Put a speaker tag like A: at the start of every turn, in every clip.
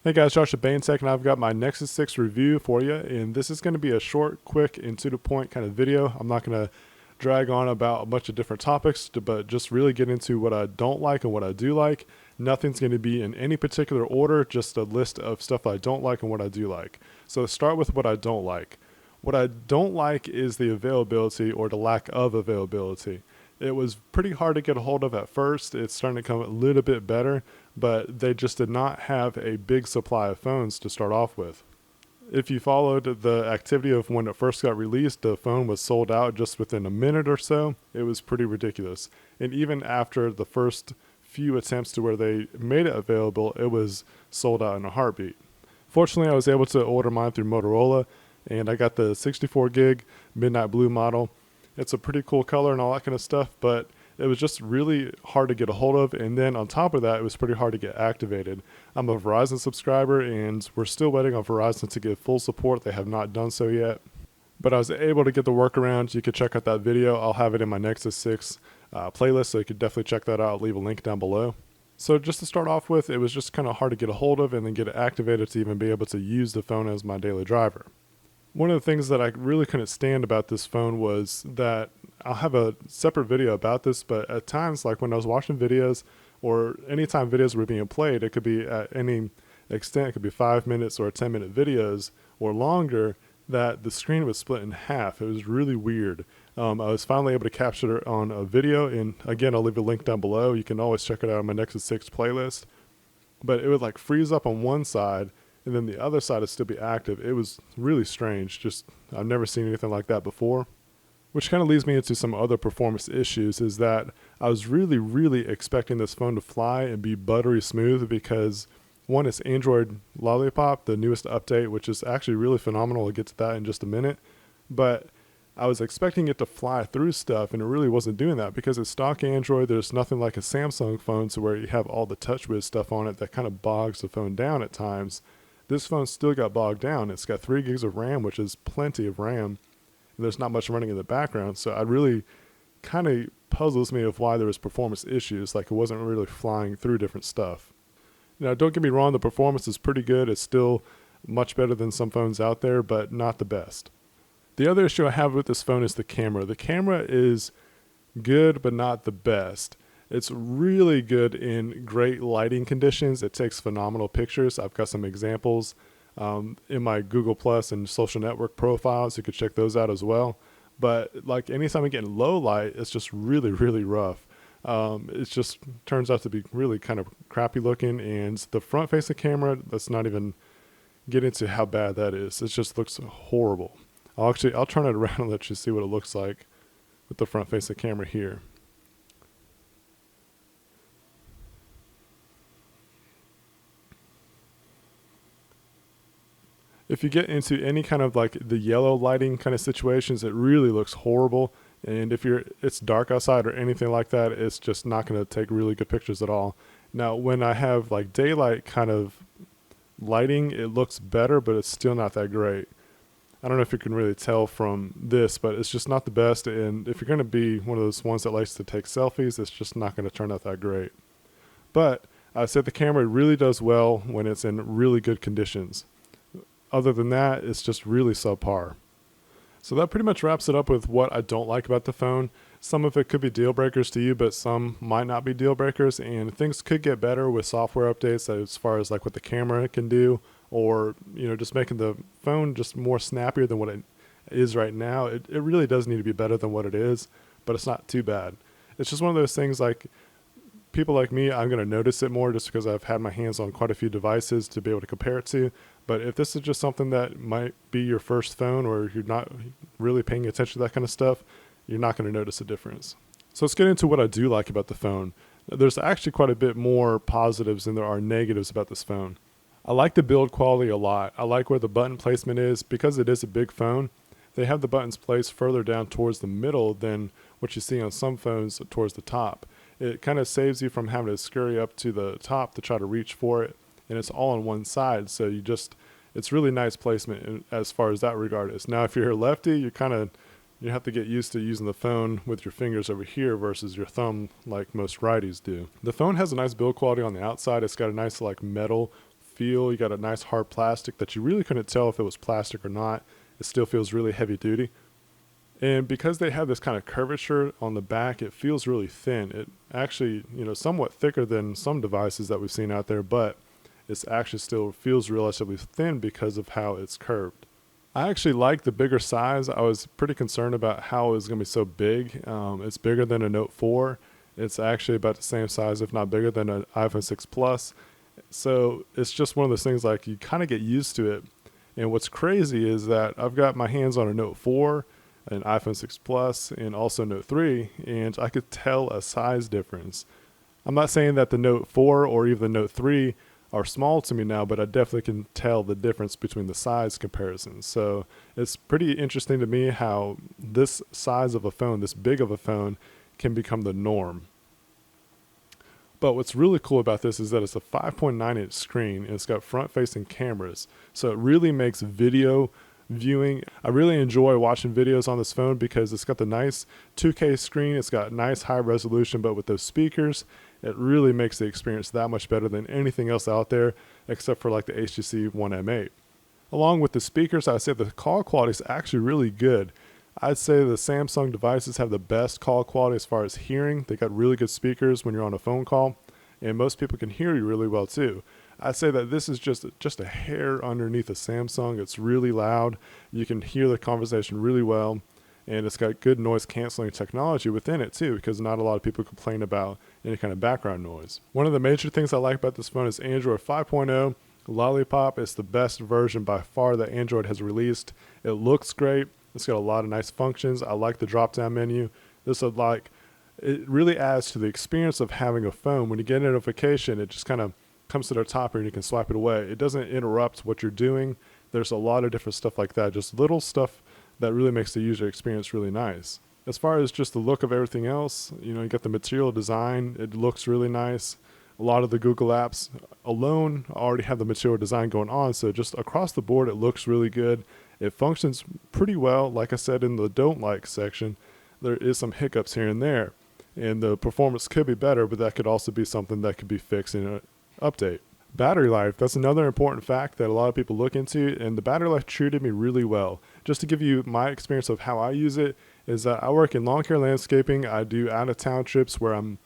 A: Hey guys, Josh at Bane Tech, and I've got my Nexus 6 review for you, and this is going to be a short, quick, and to the point kind of video. I'm not going to drag on about a bunch of different topics, but just really get into what I don't like and what I do like. Nothing's going to be in any particular order, just a list of stuff I don't like and what I do like. So let's start with what I don't like. What I don't like is the availability or the lack of availability. It was pretty hard to get a hold of at first. It's starting to come a little bit better, but they just did not have a big supply of phones to start off with. If you followed the activity of when it first got released, the phone was sold out just within a minute or so. It was pretty ridiculous. And even after the first few attempts to where they made it available, it was sold out in a heartbeat. Fortunately, I was able to order mine through Motorola, and I got the 64 gig midnight blue model. It's a pretty cool color and all that kind of stuff, but it was just really hard to get a hold of. And then on top of that, it was pretty hard to get activated. I'm a Verizon subscriber, and we're still waiting on Verizon to give full support. They have not done so yet. But I was able to get the workaround. You could check out that video. I'll have it in my Nexus 6 playlist, so you could definitely check that out. I'll leave a link down below. So just to start off with, it was just kind of hard to get a hold of and then get it activated to even be able to use the phone as my daily driver. One of the things that I really couldn't stand about this phone was that I'll have a separate video about this, but at times, like when I was watching videos or anytime videos were being played, it could be at any extent, it could be 5 minutes or 10-minute videos or longer, that the screen was split in half. It was really weird. I was finally able to capture it on a video, and again, I'll leave a link down below. You can always check it out on my Nexus 6 playlist. But it would like freeze up on one side, and then the other side would still be active. It was really strange. Just, I've never seen anything like that before. Which kind of leads me into some other performance issues, is that I was really expecting this phone to fly and be buttery smooth because, one, it's Android Lollipop, the newest update, which is actually really phenomenal. We'll get to that in just a minute. But I was expecting it to fly through stuff, and it really wasn't doing that because it's stock Android. There's nothing like a Samsung phone to where you have all the TouchWiz stuff on it that kind of bogs the phone down at times. This phone still got bogged down. It's got 3 gigs of RAM, which is plenty of RAM. And there's not much running in the background. So it really kind of puzzles me of why there was performance issues. Like it wasn't really flying through different stuff. Now, don't get me wrong. The performance is pretty good. It's still much better than some phones out there, but not the best. The other issue I have with this phone is the camera. The camera is good, but not the best. It's really good in great lighting conditions. It takes phenomenal pictures. I've got some examples in my Google Plus and social network profiles. You could check those out as well. But like anytime I get in low light, it's just really rough. It just turns out to be really kind of crappy looking. And the front facing camera, let's not even get into how bad that is. It just looks horrible. I'll turn it around and let you see what it looks like with the front facing camera here. If you get into any kind of like the yellow lighting kind of situations, it really looks horrible. And if it's dark outside or anything like that, it's just not going to take really good pictures at all. Now, when I have like daylight kind of lighting, it looks better, but it's still not that great. I don't know if you can really tell from this, but it's just not the best. And if you're going to be one of those ones that likes to take selfies, it's just not going to turn out that great. But I said the camera really does well when it's in really good conditions. Other than that, it's just really subpar. So that pretty much wraps it up with what I don't like about the phone. Some of it could be deal breakers to you, but some might not be deal breakers, and things could get better with software updates as far as like what the camera can do, or just making the phone just more snappier than what it is right now. It really does need to be better than what it is, but it's not too bad. It's just one of those things like people like me, I'm going to notice it more just because I've had my hands on quite a few devices to be able to compare it to. But if this is just something that might be your first phone or you're not really paying attention to that kind of stuff, you're not going to notice a difference. So let's get into what I do like about the phone. There's actually quite a bit more positives than there are negatives about this phone. I like the build quality a lot. I like where the button placement is. Because it is a big phone, they have the buttons placed further down towards the middle than what you see on some phones towards the top. It kind of saves you from having to scurry up to the top to try to reach for it. And it's all on one side, so it's really nice placement as far as that regard is. Now, if you're a lefty, you have to get used to using the phone with your fingers over here versus your thumb like most righties do. The phone has a nice build quality on the outside. It's got a nice like metal feel. You got a nice hard plastic that you really couldn't tell if it was plastic or not. It still feels really heavy duty. And because they have this kind of curvature on the back, it feels really thin. It actually, somewhat thicker than some devices that we've seen out there, but it's actually still feels relatively thin because of how it's curved. I actually like the bigger size. I was pretty concerned about how it was going to be so big. It's bigger than a Note 4. It's actually about the same size, if not bigger, than an iPhone 6 Plus. So it's just one of those things like you kind of get used to it. And what's crazy is that I've got my hands on a Note 4, an iPhone 6 Plus, and also Note 3, and I could tell a size difference. I'm not saying that the Note 4 or even the Note 3 are small to me now, but I definitely can tell the difference between the size comparisons. So it's pretty interesting to me how this size of a phone, this big of a phone, can become the norm. But what's really cool about this is that it's a 5.9-inch screen and it's got front-facing cameras. So it really makes video viewing. I really enjoy watching videos on this phone because it's got the nice 2K screen. It's got nice high resolution, but with those speakers, it really makes the experience that much better than anything else out there, except for like the HTC One M8. Along with the speakers, I'd say the call quality is actually really good. I'd say the Samsung devices have the best call quality as far as hearing. They got really good speakers when you're on a phone call, and most people can hear you really well too. I'd say that this is just a hair underneath a Samsung. It's really loud. You can hear the conversation really well, and it's got good noise canceling technology within it too, because not a lot of people complain about any kind of background noise. One of the major things I like about this phone is Android 5.0. Lollipop is the best version by far that Android has released. It looks great. It's got a lot of nice functions. I like the drop-down menu. It really adds to the experience of having a phone. When you get a notification, it just kind of comes to the top and you can swipe it away. It doesn't interrupt what you're doing. There's a lot of different stuff like that, just little stuff that really makes the user experience really nice. As far as just the look of everything else, you got the material design. It looks really nice. A lot of the Google apps alone already have the material design going on, so just across the board it looks really good. It functions pretty well. Like I said in the don't like section, there is some hiccups here and there, and the performance could be better, but that could also be something that could be fixed in an update. Battery life, that's another important fact that a lot of people look into, and the battery life treated me really well. Just to give you my experience of how I use it, is that I work in lawn care landscaping. I do out-of-town trips where I'm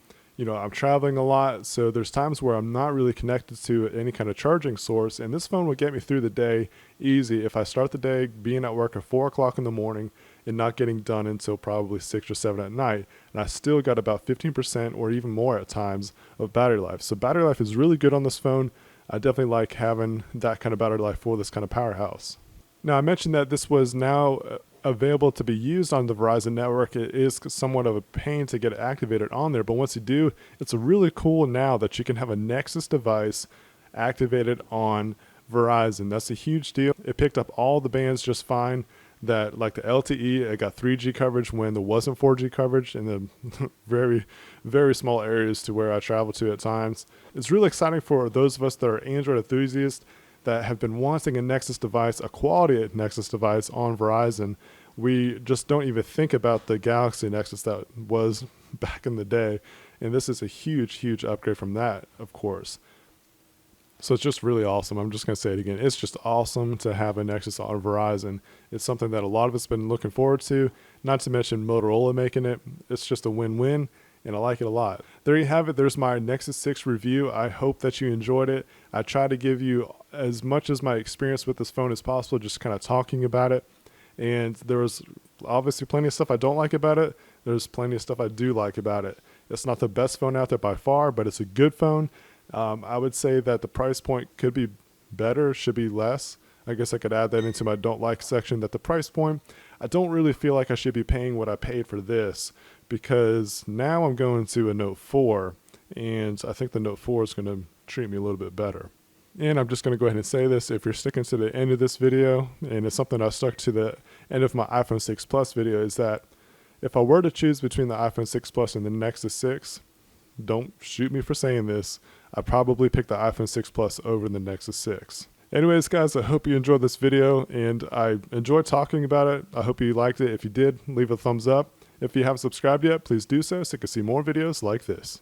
A: traveling a lot, so there's times where I'm not really connected to any kind of charging source, and this phone will get me through the day easy if I start the day being at work at 4 o'clock in the morning and not getting done until probably 6 or 7 at night, and I still got about 15% or even more at times of battery life. So battery life is really good on this phone. I definitely like having that kind of battery life for this kind of powerhouse. Now, I mentioned that this was now available to be used on the Verizon network. It is somewhat of a pain to get it activated on there, but once you do, it's really cool now that you can have a Nexus device activated on Verizon. That's a huge deal. It picked up all the bands just fine. That like the LTE, it got 3G coverage when there wasn't 4G coverage in the very, very small areas to where I travel to at times. It's really exciting for those of us that are Android enthusiasts that have been wanting a Nexus device, a quality Nexus device on Verizon. We just don't even think about the Galaxy Nexus that was back in the day. And this is a huge, huge upgrade from that, of course. So it's just really awesome. I'm just going to say it again. It's just awesome to have a Nexus on Verizon. It's something that a lot of us have been looking forward to, not to mention Motorola making it. It's just a win-win, and I like it a lot. There you have it. There's my Nexus 6 review. I hope that you enjoyed it. I try to give you as much as my experience with this phone as possible, just kind of talking about it. And there was obviously plenty of stuff I don't like about it. There's plenty of stuff I do like about it. It's not the best phone out there by far, but it's a good phone. I would say that the price point could be better, should be less. I guess I could add that into my don't like section, that the price point, I don't really feel like I should be paying what I paid for this, because now I'm going to a Note 4, and I think the Note 4 is going to treat me a little bit better. And I'm just going to go ahead and say this, if you're sticking to the end of this video, and it's something I stuck to the end of my iPhone 6 Plus video, is that if I were to choose between the iPhone 6 Plus and the Nexus 6, don't shoot me for saying this, I'd probably pick the iPhone 6 Plus over the Nexus 6. Anyways, guys, I hope you enjoyed this video, and I enjoyed talking about it. I hope you liked it. If you did, leave a thumbs up. If you haven't subscribed yet, please do so you can see more videos like this.